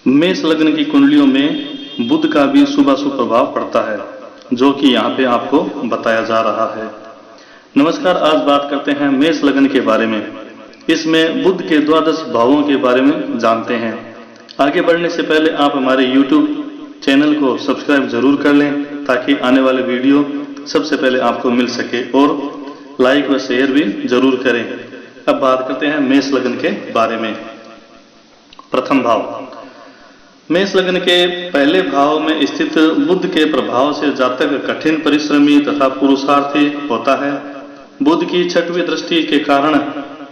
मेष लग्न की कुंडलियों में बुध का भी शुभ अशुभ प्रभाव पड़ता है, जो कि यहाँ पे आपको बताया जा रहा है। नमस्कार, आज बात करते हैं मेष लग्न के बारे में। इसमें बुध के द्वादश भावों के बारे में जानते हैं। आगे बढ़ने से पहले आप हमारे YouTube चैनल को सब्सक्राइब जरूर कर लें, ताकि आने वाले वीडियो सबसे पहले आपको मिल सके, और लाइक व शेयर भी जरूर करें। अब बात करते हैं मेष लग्न के बारे में। प्रथम भाव, मेष लग्न के पहले भाव में स्थित बुध के प्रभाव से जातक कठिन परिश्रमी तथा पुरुषार्थी होता है। बुध की छठवीं दृष्टि के कारण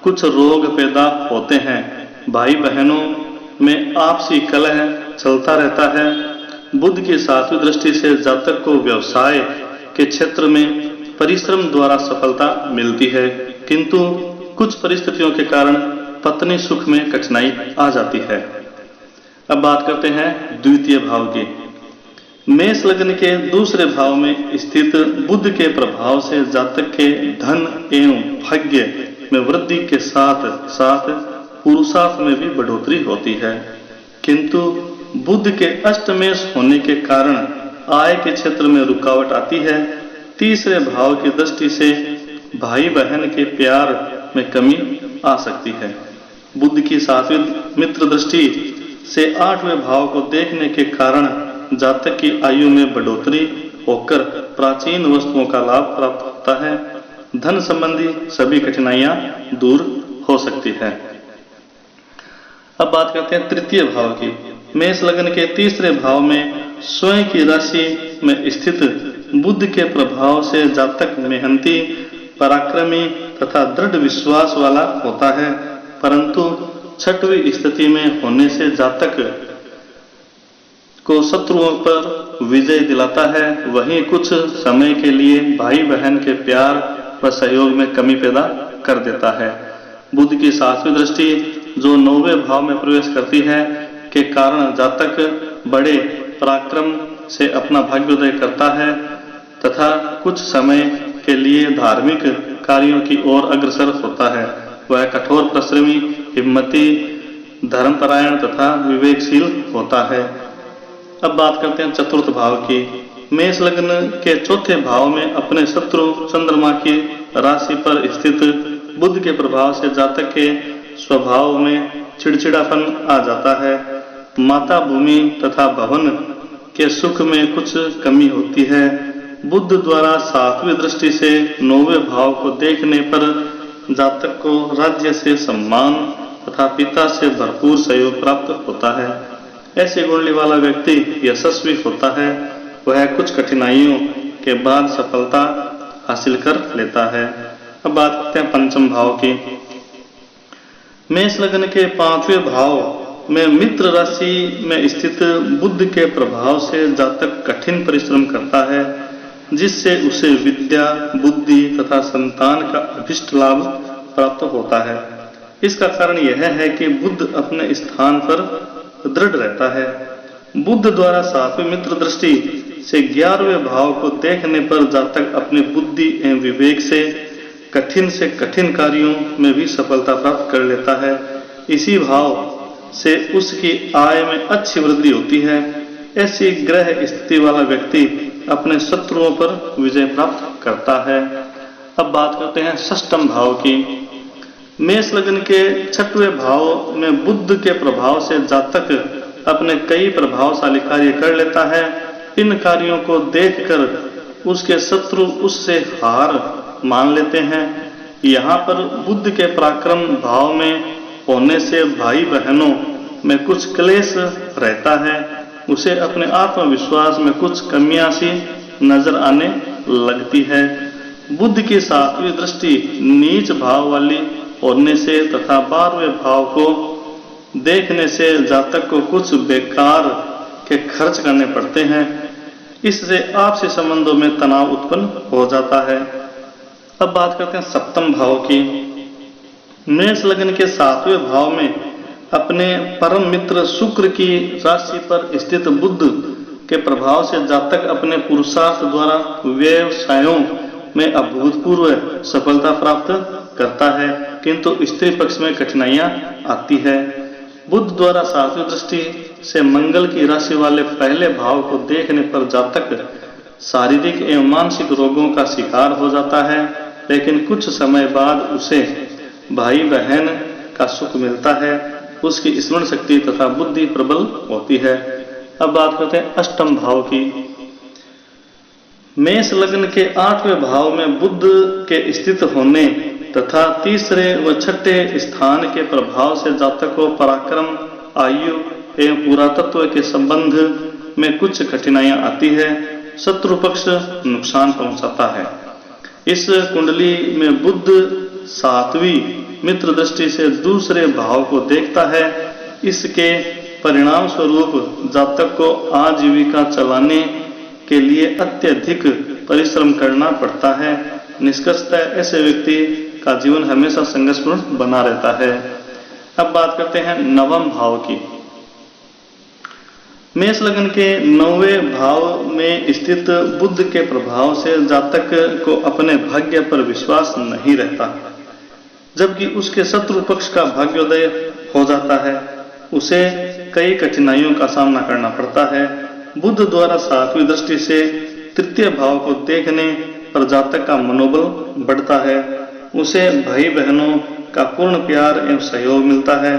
कुछ रोग पैदा होते हैं। भाई बहनों में आपसी कलह चलता रहता है। बुध की सातवीं दृष्टि से जातक को व्यवसाय के क्षेत्र में परिश्रम द्वारा सफलता मिलती है, किंतु कुछ परिस्थितियों के कारण पत्नी सुख में कठिनाई आ जाती है। अब बात करते हैं द्वितीय भाव की। मेष लग्न के दूसरे भाव में स्थित बुध के प्रभाव से जातक के धन एवं भाग्य में वृद्धि के साथ साथ पुरुषार्थ में भी बढ़ोतरी होती है, किंतु बुध के अष्टमेश होने के कारण आय के क्षेत्र में रुकावट आती है। तीसरे भाव की दृष्टि से भाई बहन के प्यार में कमी आ सकती है। बुध की सातवीं मित्र दृष्टि से आठवें भाव को देखने के कारण जातक की आयु में बढ़ोतरी होकर प्राचीन वस्तुओं का लाभ प्राप्त होता है। धन संबंधी सभी कठिनाइयां दूर हो सकती है। अब बात करते हैं तृतीय भाव की। मेष लग्न के तीसरे भाव में स्वयं की राशि में स्थित बुध के प्रभाव से जातक मेहनती, पराक्रमी तथा दृढ़ विश्वास वाला होता है, परंतु छठवीं स्थिति में होने से जातक को शत्रुओं पर विजय दिलाता है। वहीं कुछ समय के लिए भाई बहन के प्यार व सहयोग में कमी पैदा कर देता है। बुध की सातवीं दृष्टि जो 9वें भाव में प्रवेश करती है के कारण जातक बड़े पराक्रम से अपना भाग्योदय करता है तथा कुछ समय के लिए धार्मिक कार्यों की ओर अग्रसर होता है। वह कठोर परिश्रमी, हिम्मती, धर्मपरायण तथा विवेकशील होता है। अब बात करते हैं चतुर्थ भाव की। मेष लग्न के चौथे भाव में अपने शत्रु चंद्रमा की राशि पर स्थित बुध के प्रभाव से जातक के स्वभाव में चिड़चिड़ापन आ जाता है। माता भूमि तथा भवन के सुख में कुछ कमी होती है। बुध द्वारा सातवीं दृष्टि से 9वें भाव को देखने पर जातक को राज्य से सम्मान तथा पिता से भरपूर सहयोग प्राप्त होता है। ऐसी कुंडली वाला व्यक्ति यशस्वी होता है। वह कुछ कठिनाइयों के बाद सफलता हासिल कर लेता है। अब बात करते हैं पंचम भाव की। मेष लग्न के पांचवें भाव में मित्र राशि में स्थित बुध के प्रभाव से जातक कठिन परिश्रम करता है, जिससे उसे विद्या, बुद्धि तथा संतान का अभिष्ट लाभ प्राप्त होता है। इसका कारण यह है कि बुध अपने स्थान पर दृढ़ रहता है। बुध द्वारा सातवें मित्र दृष्टि से 11वें भाव को देखने पर जातक अपनी बुद्धि एवं विवेक से कठिन कार्यों में भी सफलता प्राप्त कर लेता है। इसी भाव से उसकी आय में अच्छी वृद्धि होती है। ऐसी ग्रह स्थिति वाला व्यक्ति अपने शत्रुओं पर विजय प्राप्त करता है। अब बात करते हैं षष्ठम भाव की। मेष लग्न के छठवें भाव में बुध के प्रभाव से जातक अपने कई प्रभावशाली कार्य कर लेता है। इन कार्यों को देखकर उसके शत्रु उससे हार मान लेते हैं। यहाँ पर बुध के पराक्रम भाव में होने से भाई बहनों में कुछ क्लेश रहता है। उसे अपने आत्मविश्वास में कुछ कमियां सी नजर आने लगती है। बुध की सातवीं दृष्टि नीच भाव वाली होने से तथा 12वें भाव को देखने से जातक को कुछ बेकार के खर्च करने पड़ते हैं। इससे आपसी संबंधों में तनाव उत्पन्न हो जाता है। अब बात करते हैं सप्तम भाव की। मेष लग्न के 7वें भाव में अपने परम मित्र शुक्र की राशि पर स्थित बुध के प्रभाव से जातक अपने पुरुषार्थ द्वारा व्यवसायों में अभूतपूर्व सफलता प्राप्त करता है, किंतु स्त्री पक्ष में कठिनाइयां आती है। बुध द्वारा सातवीं दृष्टि से मंगल की राशि वाले पहले भाव को देखने पर जातक शारीरिक एवं मानसिक रोगों का शिकार हो जाता है, लेकिन कुछ समय बाद उसे भाई बहन का सुख मिलता है, उसकी स्मरण शक्ति तथा बुद्धि प्रबल होती है। अब बात करते हैं अष्टम भाव की। मेष लग्न के 8वें भाव में बुध के स्थित होने तथा तीसरे व छठे स्थान के प्रभाव से जातक को पराक्रम, आयु एवं पुरातत्व के संबंध में कुछ कठिनाइयां आती है। शत्रु पक्ष नुकसान पहुंचाता है। इस कुंडली में बुध 7वीं मित्र दृष्टि से दूसरे भाव को देखता है। इसके परिणाम स्वरूप जातक को आजीविका चलाने के लिए अत्यधिक परिश्रम करना पड़ता है। निष्कर्षतः ऐसे व्यक्ति का जीवन हमेशा संघर्षपूर्ण बना रहता है। अब बात करते हैं नवम भाव की। मेष लग्न के 9वें भाव में स्थित बुध के प्रभाव से जातक को अपने भाग्य पर विश्वास नहीं रहता, जबकि उसके शत्रु पक्ष का भाग्योदय हो जाता है। उसे कई कठिनाइयों का सामना करना पड़ता है। बुध द्वारा 7वीं दृष्टि से तृतीय भाव को देखने पर जातक का मनोबल बढ़ता है। उसे भाई बहनों का पूर्ण प्यार एवं सहयोग मिलता है।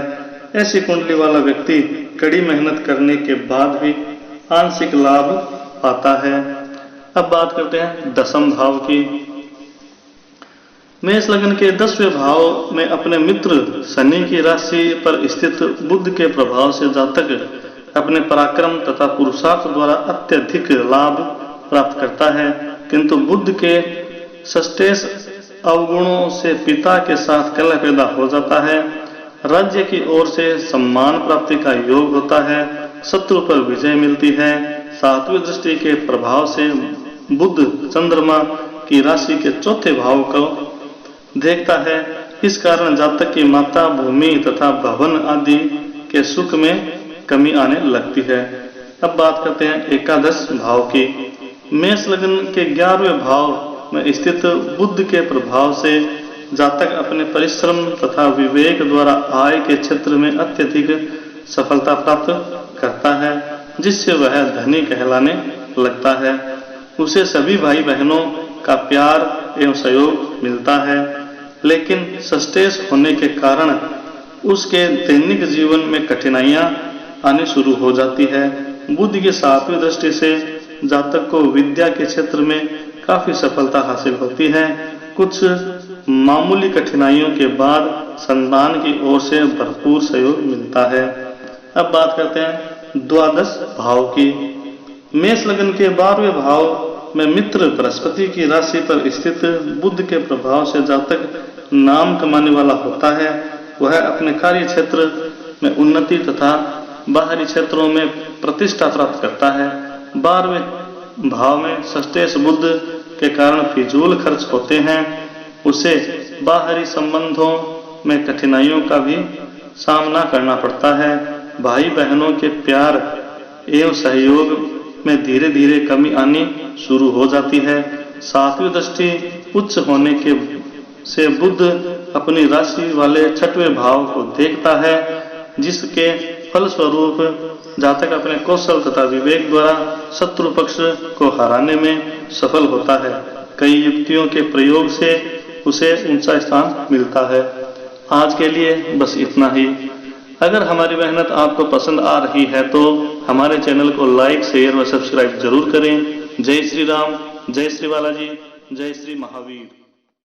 ऐसी कुंडली वाला व्यक्ति कड़ी मेहनत करने के बाद भी आंशिक लाभ पाता है। अब बात करते हैं दसम भाव की। मेष लग्न के 10वें भाव में अपने मित्र शनि की राशि पर स्थित बुध के प्रभाव से जातक अपने पराक्रम तथा पुरुषार्थ द्वारा अत्यधिक लाभ प्राप्त करता है, किंतु बुध के सष्टेश अवगुणों से पिता के साथ कलह पैदा हो जाता है। राज्य की ओर से सम्मान प्राप्ति का योग होता है। शत्रु पर विजय मिलती है। 7वीं दृष्टि के प्रभाव से बुध चंद्रमा की राशि के चौथे भाव को देखता है। इस कारण जातक की माता, भूमि तथा भवन आदि के सुख में कमी आने लगती है। अब बात करते हैं एकादश भाव की। मेष लग्न के 11वें भाव में स्थित बुध के प्रभाव से जातक अपने परिश्रम तथा विवेक द्वारा आय के क्षेत्र में अत्यधिक सफलता प्राप्त करता है, जिससे वह धनी कहलाने लगता है। उसे सभी भाई बहनों का प्यार एवं सहयोग मिलता है, लेकिन सष्टेश होने के कारण उसके दैनिक जीवन में कठिनाइयां आनी शुरू हो जाती है। बुध की 7वीं दृष्टि से जातक को विद्या के क्षेत्र में काफी सफलता हासिल होती है। कुछ मामूली कठिनाइयों के बाद संतान की ओर से भरपूर सहयोग मिलता है। अब बात करते हैं द्वादश भाव की। मेष लग्न के 12वें भाव में मित्र बृहस्पति की राशि पर स्थित बुध के प्रभाव से जातक नाम कमाने वाला होता है। वह अपने कार्य क्षेत्र में उन्नति तथा बाहरी क्षेत्रों में प्रतिष्ठा प्राप्त करता है। 12वें भाव में सष्टेश बुध के कारण फिजूल खर्च होते हैं। उसे बाहरी संबंधों में कठिनाइयों का भी सामना करना पड़ता है। भाई बहनों के प्यार एवं सहयोग में धीरे धीरे कमी आनी शुरू हो जाती है। 7वीं दृष्टि उच्च होने के से बुध अपनी राशि वाले 6वें भाव को देखता है, जिसके फलस्वरूप जातक अपने कौशल तथा विवेक द्वारा शत्रु पक्ष को हराने में सफल होता है। कई युक्तियों के प्रयोग से उसे ऊंचा स्थान मिलता है। आज के लिए बस इतना ही। अगर हमारी मेहनत आपको पसंद आ रही है तो हमारे चैनल को लाइक, शेयर व सब्सक्राइब जरूर करें। जय श्री राम, जय श्री बालाजी, जय श्री महावीर।